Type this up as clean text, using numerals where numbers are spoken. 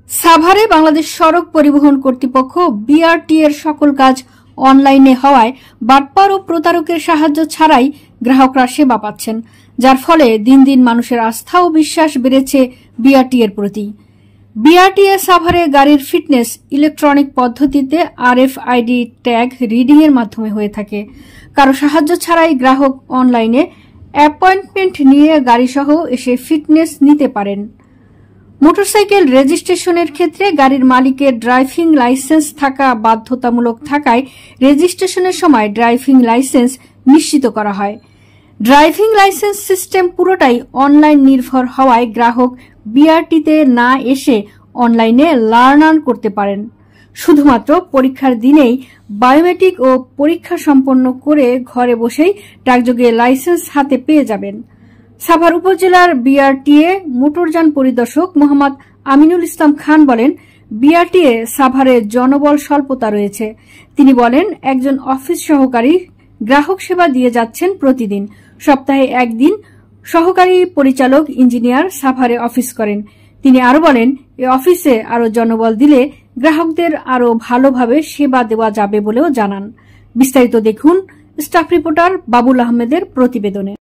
সাভারে বাংলাদেশ সড়ক পরিবহন কর্তৃপক্ষ বিআরটি এর সকল কাজ অনলাইনে হওয়ায় বাটপার ও প্রতারকের সাহায্য ছাড়াই গ্রাহকরা সেবা পাচ্ছেন, যার ফলে দিন দিন মানুষের আস্থা ও বিশ্বাস বেড়েছে বিআরটি এর প্রতি। বিআরটিএ সাভারে গাড়ির ফিটনেস ইলেকট্রনিক পদ্ধতিতে আরএফআইডি ট্যাগ রিডিং এর মাধ্যমে হয়ে থাকে। কারো সাহায্য ছাড়াই গ্রাহক অনলাইনে অ্যাপয়েন্টমেন্ট নিয়ে গাড়িসহ এসে ফিটনেস নিতে পারেন। মোটরসাইকেল রেজিস্ট্রেশনের ক্ষেত্রে গাড়ির মালিকের ড্রাইভিং লাইসেন্স থাকা বাধ্যতামূলক থাকায় রেজিস্ট্রেশনের সময় ড্রাইভিং লাইসেন্স নিশ্চিত করা হয়। ড্রাইভিং লাইসেন্স সিস্টেম পুরোটাই অনলাইন নির্ভর হওয়ায় গ্রাহক বিআরটিতে না এসে অনলাইনে লার্ন করতে পারেন। শুধুমাত্র পরীক্ষার দিনেই বায়োমেট্রিক ও পরীক্ষা সম্পন্ন করে ঘরে বসেই ডাকযোগে লাইসেন্স হাতে পেয়ে যাবেন। সাভার উপজেলার বিআরটিএ মোটরযান পরিদর্শক মোহাম্মদ আমিনুল ইসলাম খান বলেন, বিআরটিএ সাভারে জনবল স্বল্পতা রয়েছে। তিনি বলেন, একজন অফিস সহকারী গ্রাহক সেবা দিয়ে যাচ্ছেন প্রতিদিন। সপ্তাহে একদিন সহকারী পরিচালক ইঞ্জিনিয়ার সাভারে অফিস করেন। তিনি আরো বলেন, এই অফিসে আরো জনবল দিলে গ্রাহকদের আরো ভালোভাবে সেবা দেওয়া যাবে বলেও জানান। বিস্তারিত দেখুন স্টাফ রিপোর্টার বাবুল আহমেদের প্রতিবেদনে।